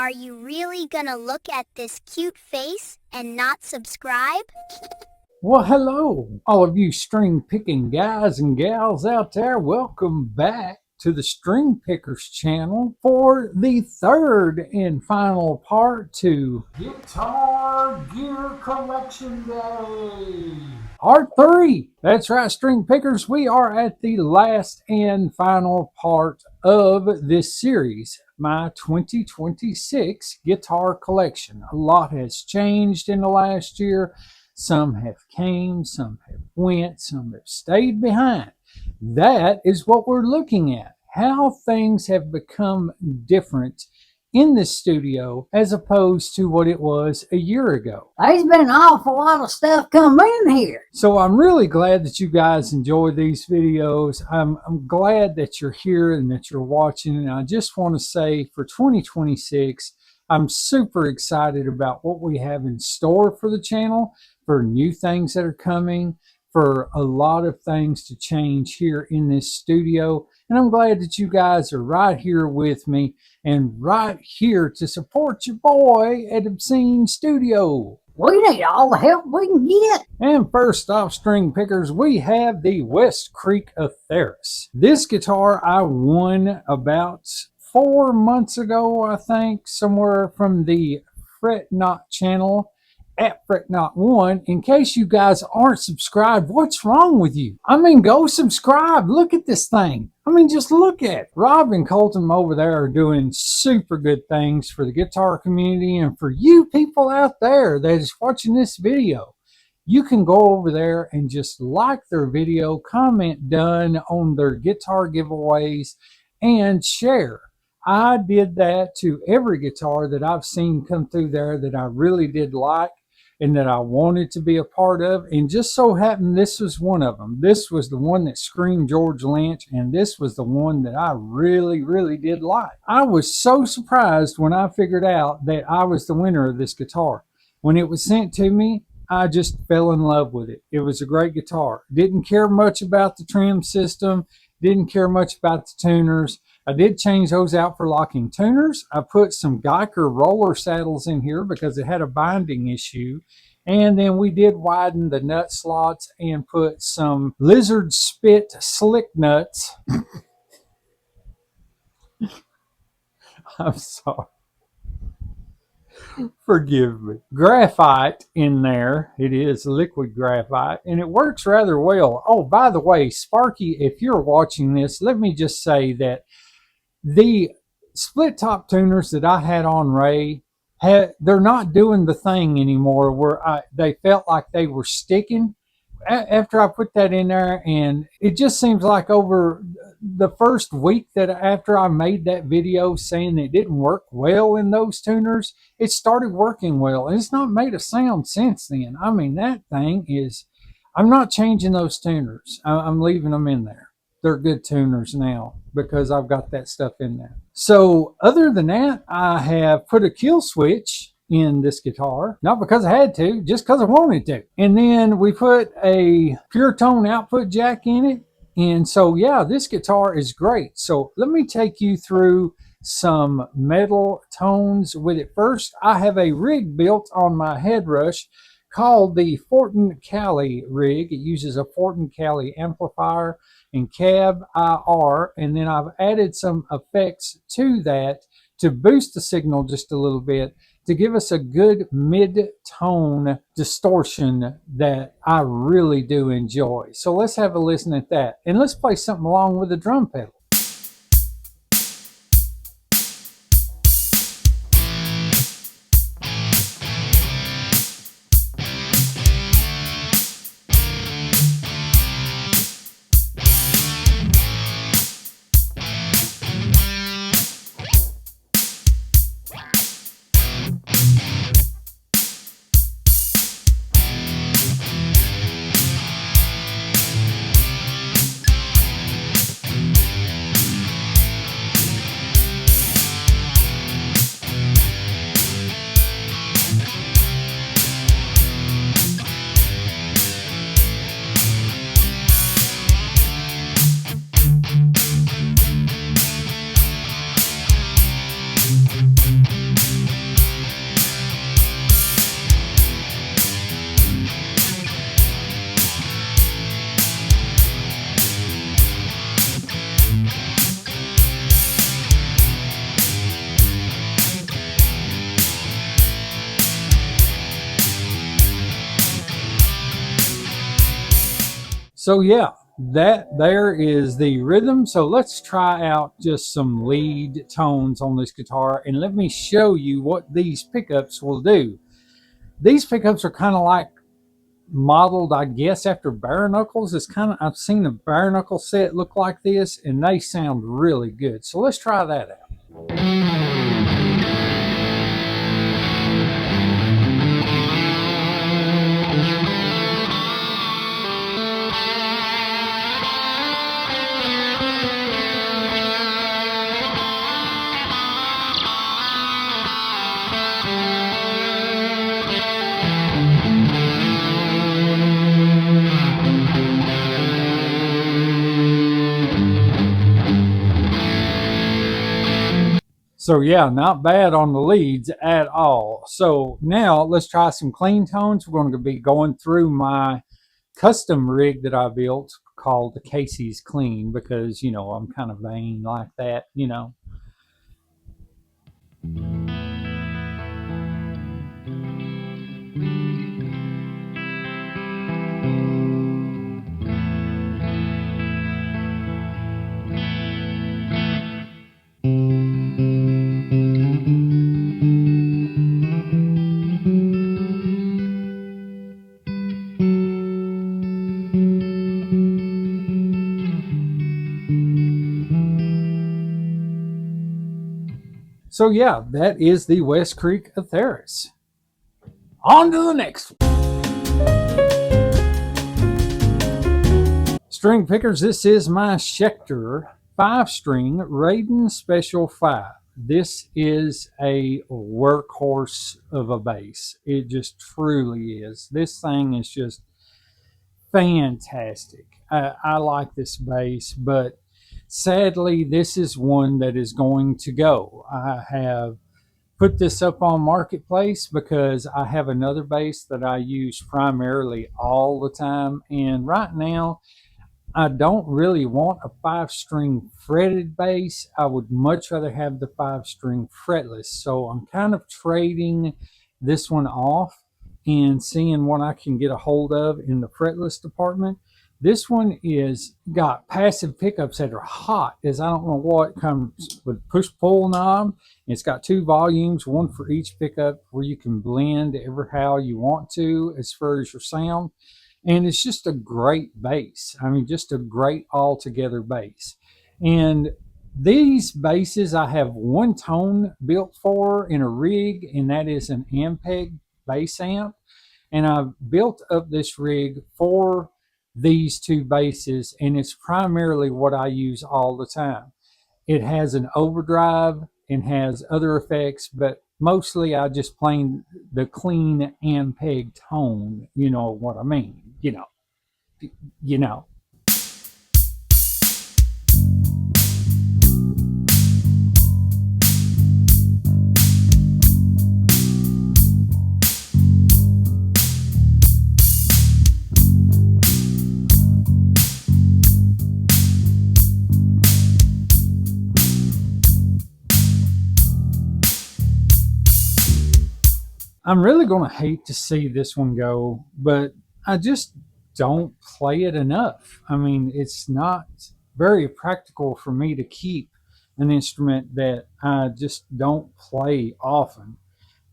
Are you really gonna look at this cute face and not subscribe? Well, hello, all of you string picking guys and gals out there. Welcome back to the String Pickers channel for the third and final part to Guitar Gear Collection Day. Part 3. That's right, String Pickers. We are at the last and final part of this series, my 2026 guitar collection. A lot has changed in the last year. Some have came, some have went, some have stayed behind. That is what we're looking at, how things have become different in the studio as opposed to what it was a year ago. There's been an awful lot of stuff come in here. So I'm really glad that you guys enjoy these videos. I'm glad that you're here and that you're watching. And I just want to say for 2026, I'm super excited about what we have in store for the channel, for new things that are coming, for a lot of things to change here in this studio. And I'm glad that you guys are right here with me and right here to support your boy at Obscene Studio. We need all the help we can get. And first off, String Pickers, we have the West Creek Atheris. This guitar I won about 4 months ago, I think, somewhere from the Fret Not channel at Fret Not 1. In case you guys aren't subscribed, what's wrong with you? I mean, go subscribe. Look at this thing. I mean, just look at it. Rob and Colton over there are doing super good things for the guitar community and for you people out there that is watching this video. You can go over there and just like their video, comment done on their guitar giveaways, and share. I did that to every guitar that I've seen come through there that I really did like and that I wanted to be a part of. And just so happened this was one of them. This was the one that screamed George Lynch, and this was the one that I really, really did like. I was so surprised when I figured out that I was the winner of this guitar. When it was sent to me, I just fell in love with it. It was a great guitar. Didn't care much about the trim system, didn't care much about the tuners. I did change those out for locking tuners. I put some Geiger roller saddles in here because it had a binding issue. And then we did widen the nut slots and put some lizard spit slick nuts. I'm sorry. Forgive me. Graphite in there. It is liquid graphite and it works rather well. Oh, by the way, Sparky, if you're watching this, let me just say that the split top tuners that I had on Ray, they're not doing the thing anymore where they felt like they were sticking after I put that in there. And it just seems like over the first week that after I made that video saying it didn't work well in those tuners, it started working well. And it's not made a sound since then. I mean, that thing is, I'm not changing those tuners. I'm leaving them in there. They're good tuners now because I've got that stuff in there. So other than that, I have put a kill switch in this guitar, not because I had to, just because I wanted to. And then we put a pure tone output jack in it. And so, yeah, this guitar is great. So let me take you through some metal tones with it. First, I have a rig built on my head rush called the Fortin Cali rig. It uses a Fortin Cali amplifier and cab IR, and then I've added some effects to that to boost the signal just a little bit to give us a good mid-tone distortion that I really do enjoy. So let's have a listen at that, and let's play something along with the drum pedal. So yeah, that there is the rhythm. So let's try out just some lead tones on this guitar, and let me show you what these pickups will do. These pickups are kind of like modeled, I guess, after bare knuckles. It's kind of, I've seen a bare knuckle set look like this, and they sound really good. So let's try that out. So yeah, not bad on the leads at all. So now let's try some clean tones. We're going to be going through my custom rig that I built called the Casey's Clean, because, you know, I'm kind of vain like that, you know. So yeah, that is the West Creek Atheris. On to the next one. String pickers, this is my Schecter 5-string Raiden Special 5. This is a workhorse of a bass. It just truly is. This thing is just fantastic. I like this bass, but sadly, this is one that is going to go. I have put this up on Marketplace because I have another bass that I use primarily all the time, and right now I don't really want a 5-string fretted bass. I would much rather have the 5-string fretless. So I'm kind of trading this one off and seeing what I can get a hold of in the fretless department. This one is got passive pickups that are hot as I don't know what. Comes with push-pull knob. It's got 2 volumes, one for each pickup, where you can blend ever how you want to as far as your sound. And it's just a great bass. I mean, just a great all-together bass. And these basses I have one tone built for in a rig, and that is an Ampeg bass amp. And I've built up this rig for these 2 basses, and it's primarily what I use all the time. It has an overdrive and has other effects, but mostly I just play the clean Ampeg tone. You know what I mean? You know. I'm really going to hate to see this one go, but I just don't play it enough. I mean, it's not very practical for me to keep an instrument that I just don't play often.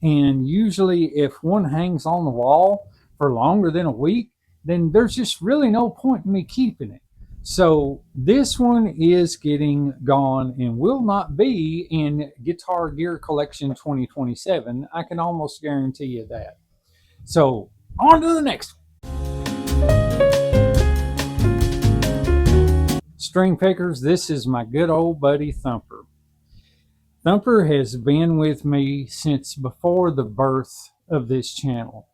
And usually, if one hangs on the wall for longer than a week, then there's just really no point in me keeping it. So this one is getting gone and will not be in Guitar Gear Collection 2027. I can almost guarantee you that. So on to the next one. String pickers, this is my good old buddy Thumper. Thumper has been with me since before the birth of this channel.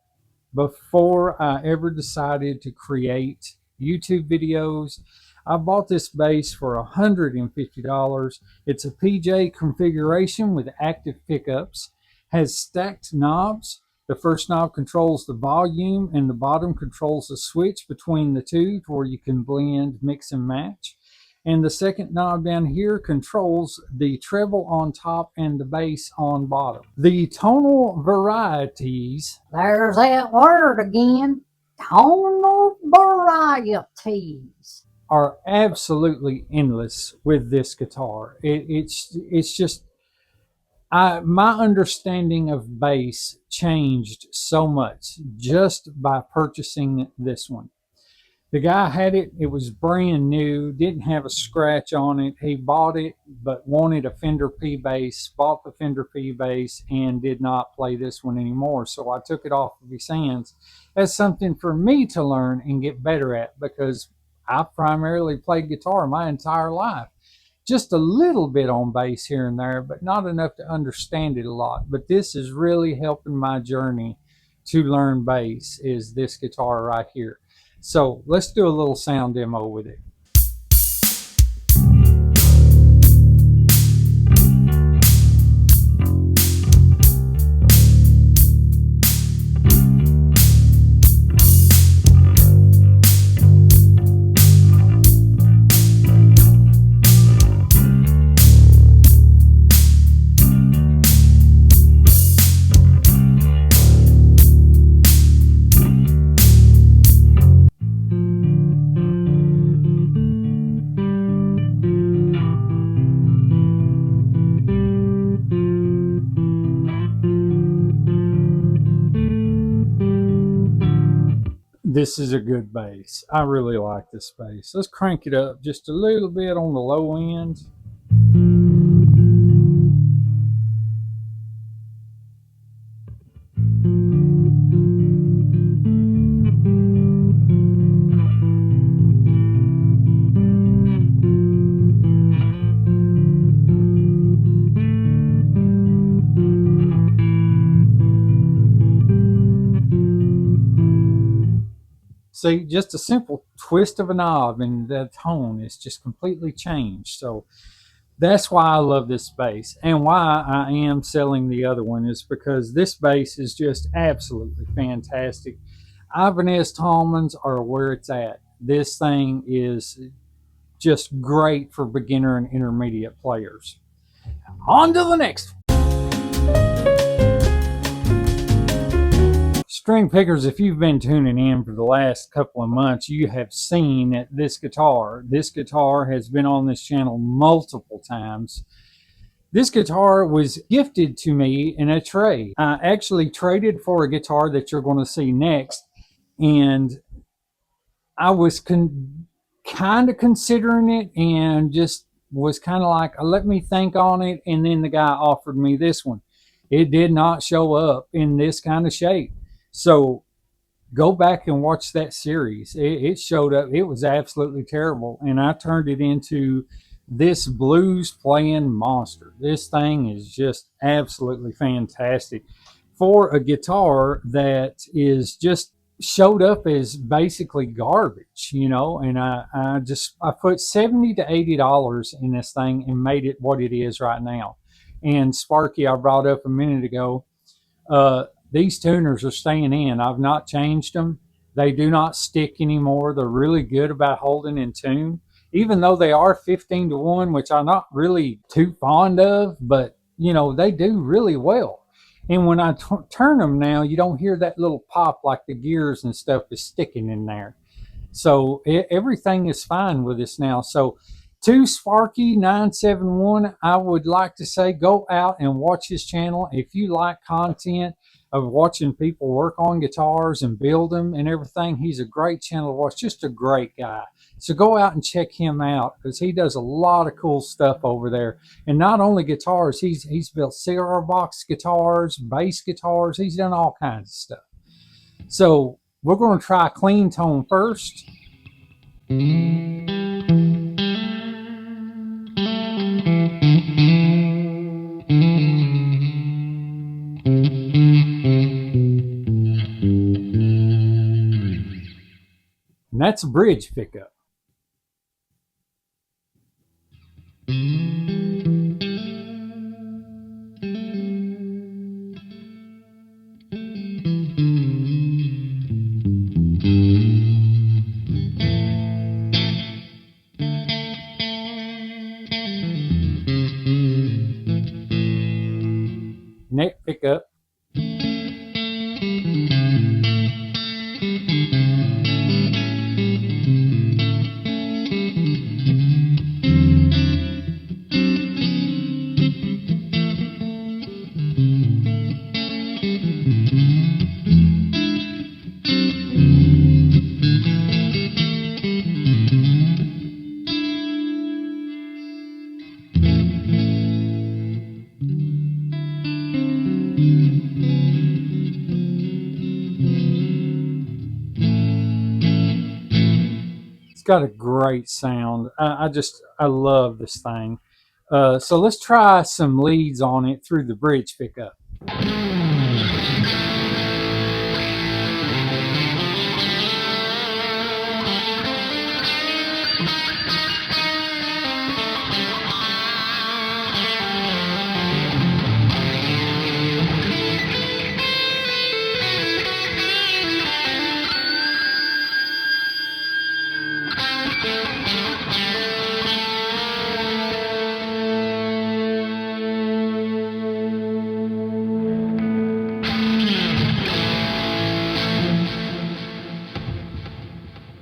Before I ever decided to create YouTube videos, I bought this bass for $150. It's a PJ configuration with active pickups, has stacked knobs. The first knob controls the volume, and the bottom controls the switch between the two to where you can blend, mix, and match. And the second knob down here controls the treble on top and the bass on bottom. The tonal varieties. There's that word again. tonal varieties are absolutely endless with this guitar. It's just my understanding of bass changed so much just by purchasing this one. The guy had it, it was brand new, didn't have a scratch on it. He bought it, but wanted a Fender P bass, bought the Fender P bass, and did not play this one anymore. So I took it off of his hands as something for me to learn and get better at, because I primarily played guitar my entire life. Just a little bit on bass here and there, but not enough to understand it a lot. But this is really helping my journey to learn bass, is this guitar right here. So let's do a little sound demo with it. This is a good bass. I really like this bass. Let's crank it up just a little bit on the low end. See, just a simple twist of a knob and the tone is just completely changed. So that's why I love this bass, and why I am selling the other one is because this bass is just absolutely fantastic. Ibanez Tallmans are where it's at. This thing is just great for beginner and intermediate players. On to the next one. String pickers, if you've been tuning in for the last couple of months, you have seen this guitar. This guitar has been on this channel multiple times. This guitar was gifted to me in a trade. I actually traded for a guitar that you're going to see next, and I was kind of considering it and just was kind of like, let me think on it, and then the guy offered me this one. It did not show up in this kind of shape. So go back and watch that series. It showed up. It was absolutely terrible. And I turned it into this blues playing monster. This thing is just absolutely fantastic for a guitar that is just showed up as basically garbage, you know. And I put $70 to $80 in this thing and made it what it is right now. And Sparky, I brought up a minute ago, these tuners are staying in. I've not changed them. They do not stick anymore. They're really good about holding in tune, even though they are 15 to 1, which I'm not really too fond of, but you know, they do really well. And when I turn them now, you don't hear that little pop like the gears and stuff is sticking in there. So everything is fine with this now. So to Sparky 971, I would like to say go out and watch his channel. If you like content of watching people work on guitars and build them and everything, he's a great channel to watch. Just a great guy. So go out and check him out, because he does a lot of cool stuff over there. And not only guitars, he's built cigar box guitars, bass guitars. He's done all kinds of stuff. So we're going to try clean tone first. And that's a bridge pickup. Neck pickup. got a great sound. I love this thing. So let's try some leads on it through the bridge pickup.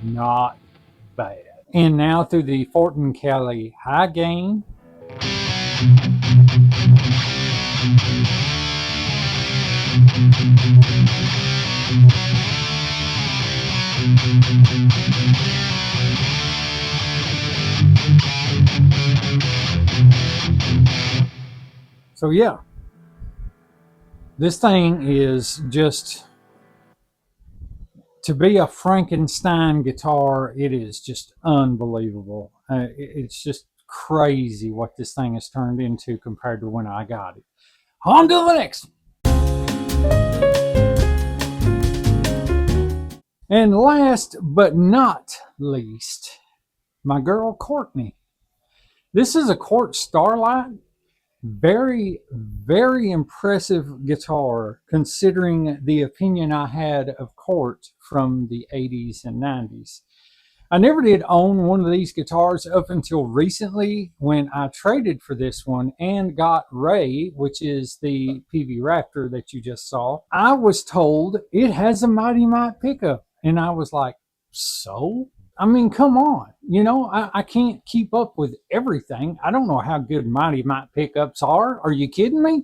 Not bad. And now through the Fortin Kelly high gain. So yeah, this thing is just, to be a Frankenstein guitar, it is just unbelievable. It's just crazy what this thing has turned into compared to when I got it. On to the next one. And last but not least, my girl Courtney. This is a Cort Starlight. Very, very impressive guitar considering the opinion I had of Cort from the 80s and 90s. I never did own one of these guitars up until recently when I traded for this one and got Ray, which is the PV Raptor that you just saw. I was told it has a Mighty Mite pickup, and I was like, so? I mean, come on. You know, I can't keep up with everything. I don't know how good Mighty Mite pickups are. Are you kidding me?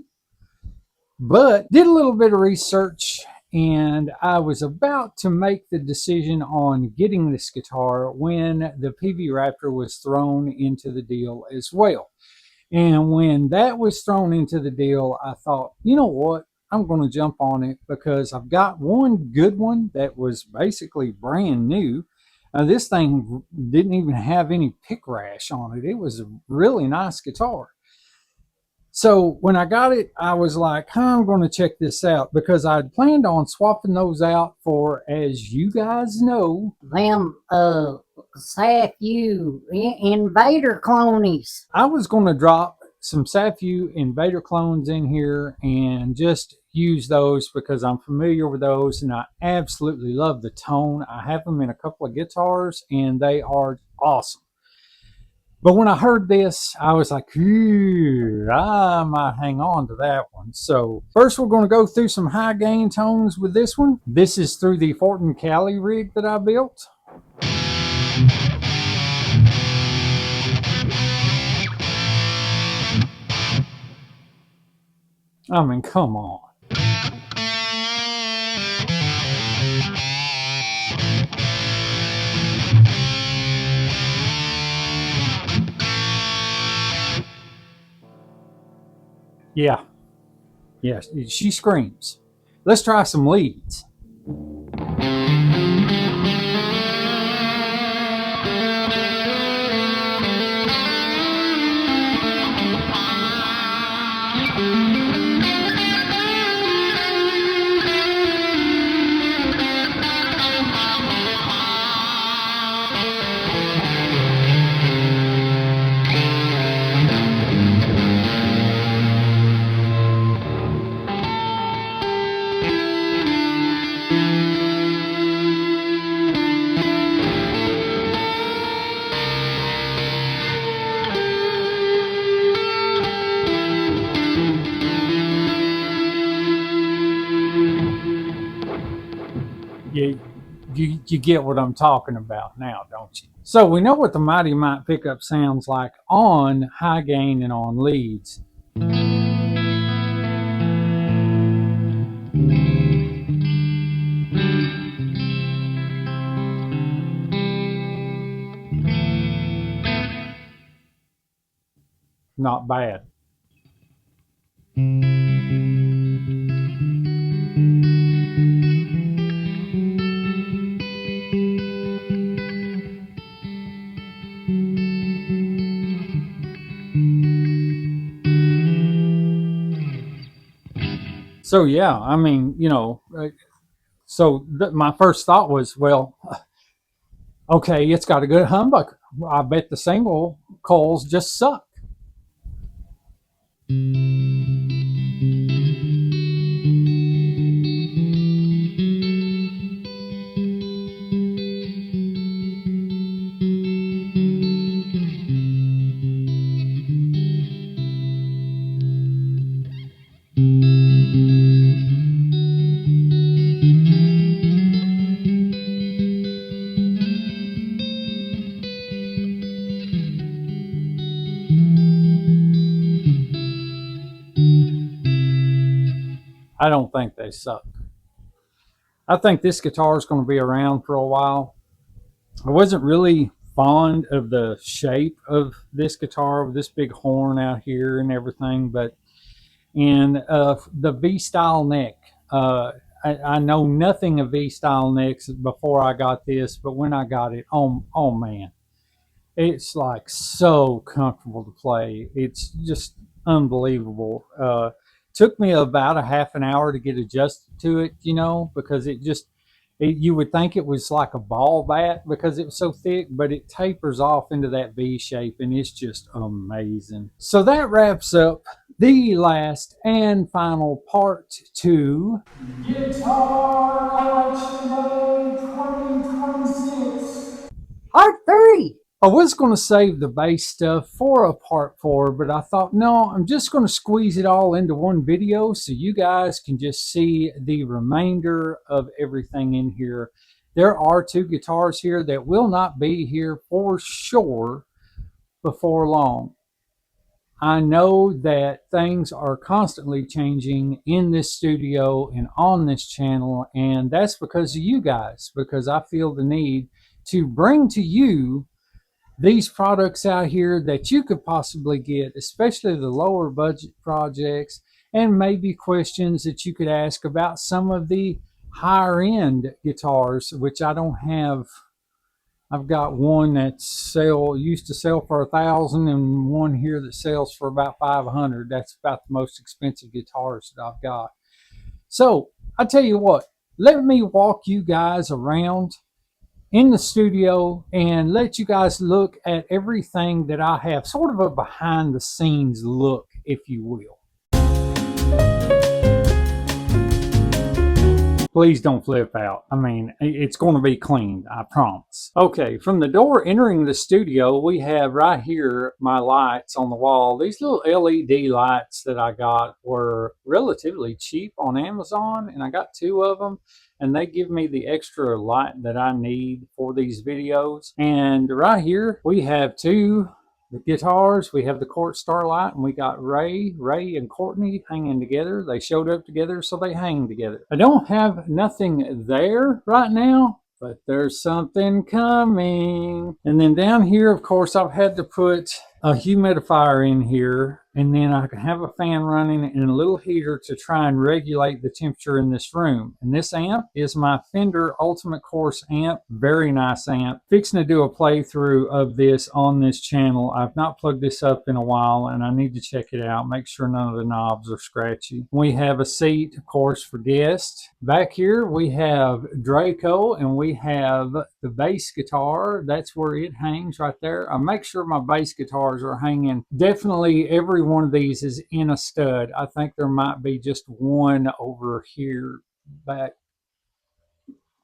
But did a little bit of research, and I was about to make the decision on getting this guitar when the PV Raptor was thrown into the deal as well. And when that was thrown into the deal, I thought, you know what? I'm going to jump on it because I've got one good one that was basically brand new. This thing didn't even have any pick rash on it. It was a really nice guitar. So when I got it, I was like, I'm going to check this out because I had planned on swapping those out for, as you guys know, Them SAFU Invader clonies. I was going to drop some SAFU Invader clones in here and just use those because I'm familiar with those and I absolutely love the tone. I have them in a couple of guitars and they are awesome. But when I heard this, I was like, I might hang on to that one. So first we're going to go through some high gain tones with this one. This is through the Fortin Cali rig that I built. I mean, come on. Yeah. Yes, she screams. Let's try some leads. You get what I'm talking about now, don't you? So we know what the Mighty Mite pickup sounds like on high gain and on leads. Not bad. So yeah, I mean, so my first thought was, well, okay, it's got a good humbucker. I bet the single coils just suck. I don't think they suck. I think this guitar is going to be around for a while. I wasn't really fond of the shape of this guitar with this big horn out here and everything, but and the V style neck. I know nothing of V style necks before I got this, but when I got it, oh man, it's like so comfortable to play. It's just unbelievable. Took me about a half an hour to get adjusted to it, because you would think it was like a ball bat because it was so thick, but it tapers off into that V shape and it's just amazing. So that wraps up the last and final part to Guitar Collection Day 2026. Part 3. I was going to save the bass stuff for a part 4, but I thought, no, I'm just going to squeeze it all into one video so you guys can just see the remainder of everything in here. There are 2 guitars here that will not be here for sure before long. I know that things are constantly changing in this studio and on this channel, and that's because of you guys, because I feel the need to bring to you these products out here that you could possibly get, especially the lower budget projects, and maybe questions that you could ask about some of the higher end guitars, which I don't have. I've got one that used to sell for $1,000 and one here that sells for about $500. That's about the most expensive guitars that I've got. So I tell you what, let me walk you guys around in the studio and let you guys look at everything that I have, sort of a behind the scenes look, if you will. Please don't flip out. I mean, it's going to be cleaned, I promise. Okay, from the door entering the studio, we have right here my lights on the wall. These little LED lights that I got were relatively cheap on Amazon, and I got 2 of them. And they give me the extra light that I need for these videos. And right here, we have 2 guitars. We have the Court Starlight, and we got Ray and Courtney hanging together. They showed up together, so they hang together. I don't have nothing there right now, but there's something coming. And then down here, of course, I've had to put a humidifier in here, and then I can have a fan running and a little heater to try and regulate the temperature in this room. And this amp is my Fender Ultimate Course amp. Very nice amp. Fixing to do a playthrough of this on this channel. I've not plugged this up in a while, and I need to check it out, make sure none of the knobs are scratchy. We have a seat, of course, for guests. Back here we have Draco, and we have the bass guitar. That's where it hangs right there. I make sure my bass guitars are hanging. Definitely every one of these is in a stud. I think there might be just one over here back.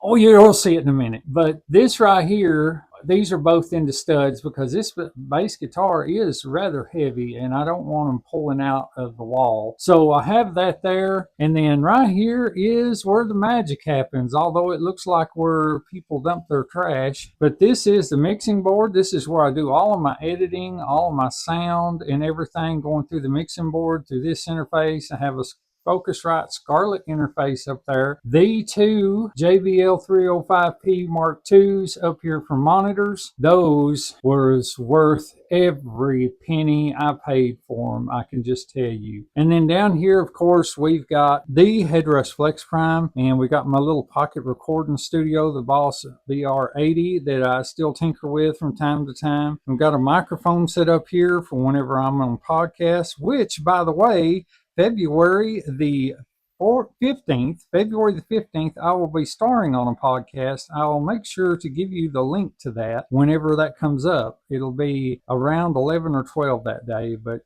Oh, you'll see it in a minute. But this right here, these are both into studs because this bass guitar is rather heavy and I don't want them pulling out of the wall. So I have that there. And then right here is where the magic happens, although it looks like where people dump their trash. But this is the mixing board. This is where I do all of my editing, all of my sound and everything going through the mixing board through this interface. I have a Focusrite Scarlett interface up there. The 2 JBL 305P Mark IIs up here for monitors. Those was worth every penny I paid for them, I can just tell you. And then down here, of course, we've got the Headrush Flex Prime, and we got my little pocket recording studio, the Boss BR80, that I still tinker with from time to time. I've got a microphone set up here for whenever I'm on podcasts, which, by the way, February the 15th, February the 15th, I will be starring on a podcast. I will make sure to give you the link to that whenever that comes up. It'll be around 11 or 12 that day, but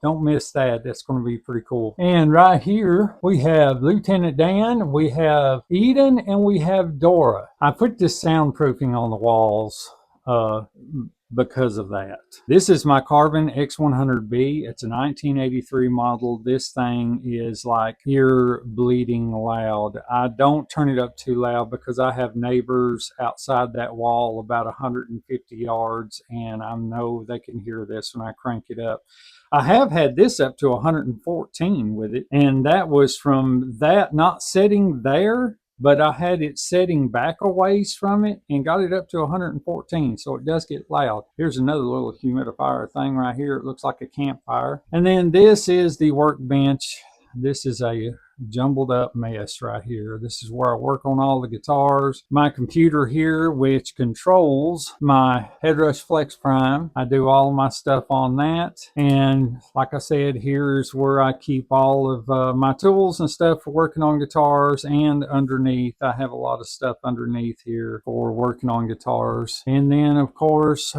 don't miss that. That's going to be pretty cool. And right here, we have Lieutenant Dan, we have Eden, and we have Dora. I put this soundproofing on the walls because of that. This is my Carbon X100B. It's a 1983 model. This thing is like ear bleeding loud. I don't turn it up too loud because I have neighbors outside that wall about 150 yards, and I know they can hear this when I crank it up. I have had this up to 114 with it, and that was from that not setting there, but I had it setting back a ways from it and got it up to 114, so it does get loud. Here's another little humidifier thing right here. It looks like a campfire. And then this is the workbench. This is a jumbled up mess right here. This is where I work on all the guitars. My computer here, which controls my Headrush Flex Prime. I do all of my stuff on that. And like I said, here's where I keep all of my tools and stuff for working on guitars. And underneath, I have a lot of stuff underneath here for working on guitars. And then, of course,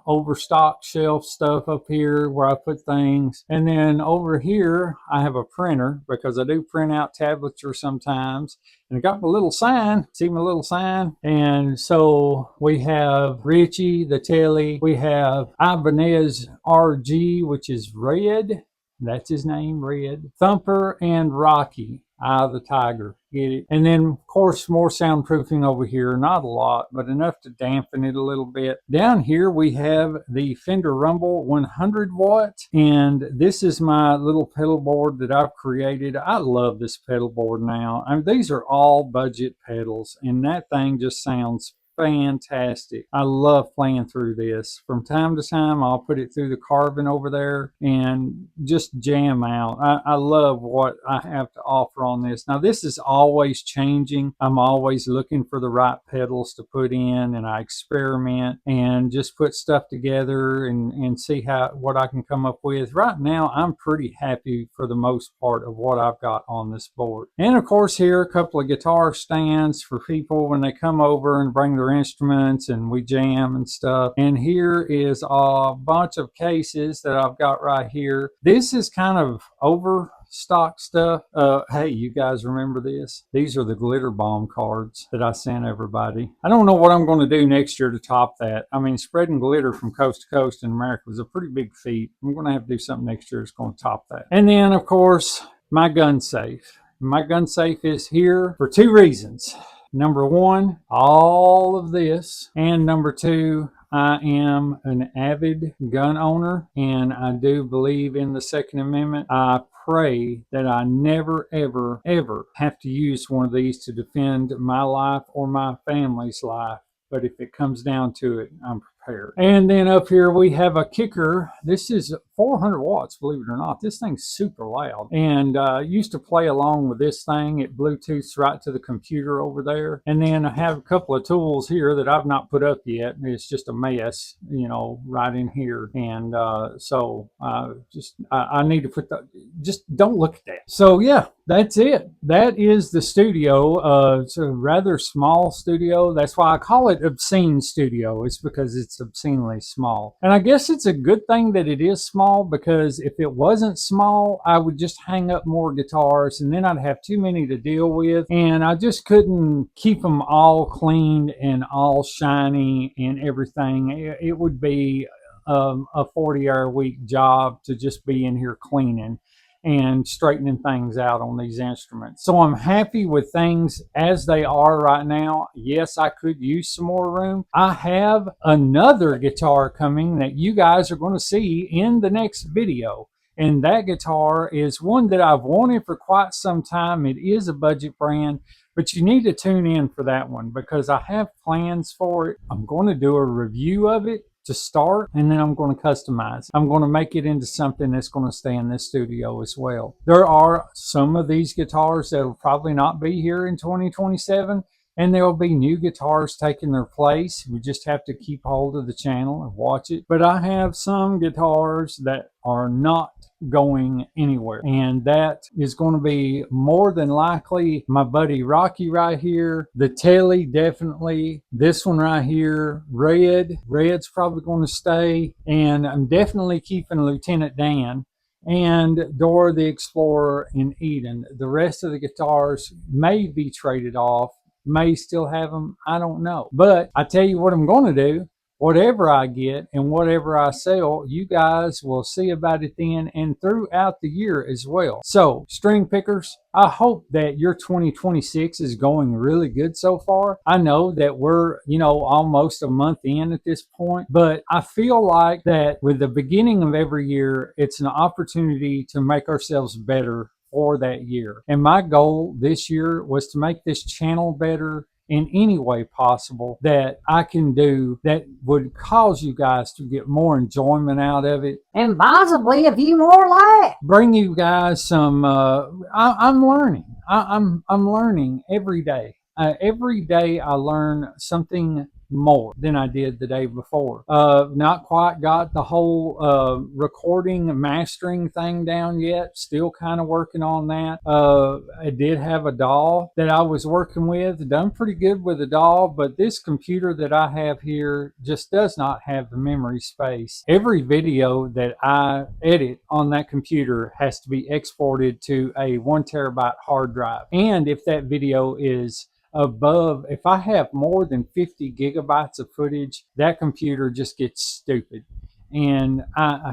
overstock shelf stuff up here where I put things. And then over here, I have a printer because I do print out tablature sometimes. And I got my little sign. See my little sign? And so we have Richie, the Telly. We have Ibanez RG, which is Red. That's his name, Red. Thumper and Rocky. Eye of the Tiger. Get it? And then, of course, more soundproofing over here. Not a lot, but enough to dampen it a little bit. Down here, we have the Fender Rumble 100 watt. And this is my little pedal board that I've created. I love this pedal board now. I mean, these are all budget pedals, and that thing just sounds fantastic. I love playing through this. From time to time, I'll put it through the Carbon over there and just jam out. I love what I have to offer on this. Now, this is always changing. I'm always looking for the right pedals to put in, and I experiment and just put stuff together and see what I can come up with. Right now, I'm pretty happy for the most part of what I've got on this board. And of course, here a couple of guitar stands for people when they come over and bring their instruments and we jam and stuff. And here is a bunch of cases that I've got right here. This is kind of overstock stuff. Hey, you guys remember this? These are the glitter bomb cards that I sent everybody. I don't know what I'm going to do next year to top that. I mean, spreading glitter from coast to coast in America was a pretty big feat. I'm going to have to do something next year that's going to top that. And then, of course, my gun safe. My gun safe is here for two reasons. Number one, all of this. And number two, I am an avid gun owner, and I do believe in the Second Amendment. I pray that I never, ever, ever have to use one of these to defend my life or my family's life. But if it comes down to it, I'm prepared. And then up here we have a kicker. This is 400 watts, believe it or not. This thing's super loud. And I used to play along with this thing. It Bluetooths right to the computer over there. And then I have a couple of tools here that I've not put up yet. It's just a mess, you know, right in here. And so I need to put the, just don't look at that. So yeah, that's it. That is the studio. It's a rather small studio. That's why I call it Obscene Studio. It's because it's obscenely small. And I guess it's a good thing that it is small, because if it wasn't small, I would just hang up more guitars and then I'd have too many to deal with, and I just couldn't keep them all cleaned and all shiny and everything. It would be a 40-hour-a-week job to just be in here cleaning and straightening things out on these instruments. So I'm happy with things as they are right now. Yes, I could use some more room. I have another guitar coming that you guys are going to see in the next video. And that guitar is one that I've wanted for quite some time. It is a budget brand, but you need to tune in for that one because I have plans for it. I'm going to do a review of it to start, and then I'm going to customize. I'm going to make it into something that's going to stay in this studio as well. There are some of these guitars that will probably not be here in 2027. and there will be new guitars taking their place. We just have to keep hold of the channel and watch it. But I have some guitars that are not going anywhere, and that is going to be more than likely my buddy Rocky right here, the Telly definitely, this one right here, Red's probably going to stay, and I'm definitely keeping Lieutenant Dan and Dora the Explorer in Eden. The rest of the guitars may be traded off, may still have them, I don't know. But I tell you what I'm going to do. Whatever I get and whatever I sell, you guys will see about it then and throughout the year as well. So, string pickers, I hope that your 2026 is going really good so far. I know that we're, almost a month in at this point, but I feel like that with the beginning of every year, it's an opportunity to make ourselves better for that year. And my goal this year was to make this channel better in any way possible that I can do that would cause you guys to get more enjoyment out of it. And possibly a few more laughs. Bring you guys some, I'm learning. I'm learning every day. Every day I learn something more than I did the day before. Not quite got the whole recording and mastering thing down yet. Still kind of working on that. I did have a DAW that I was working with. Done pretty good with the DAW, but this computer that I have here just does not have the memory space. Every video that I edit on that computer has to be exported to a 1 terabyte hard drive. And if that video is above, if I have more than 50 gigabytes of footage, that computer just gets stupid. And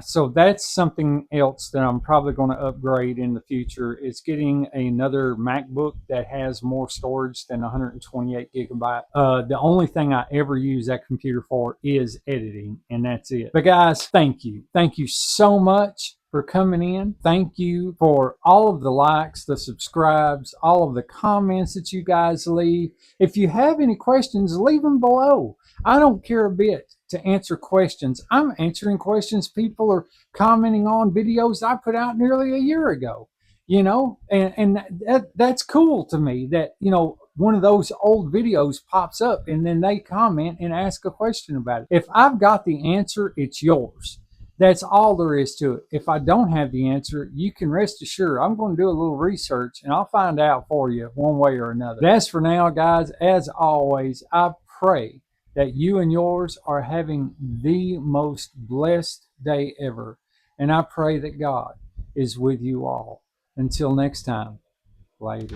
so that's something else that I'm probably going to upgrade in the future, is getting another MacBook that has more storage than 128 gigabyte. The only thing I ever use that computer for is editing, and that's it. But guys, thank you. Thank you so much for coming in. Thank you for all of the likes, the subscribes, all of the comments that you guys leave. If you have any questions, leave them below. I don't care a bit to answer questions. I'm answering questions people are commenting on videos I put out nearly a year ago, and that's cool to me that, one of those old videos pops up and then they comment and ask a question about it. If I've got the answer, it's yours. That's all there is to it. If I don't have the answer, you can rest assured I'm going to do a little research and I'll find out for you one way or another. But as for now, guys, as always, I pray that you and yours are having the most blessed day ever. And I pray that God is with you all. Until next time, later.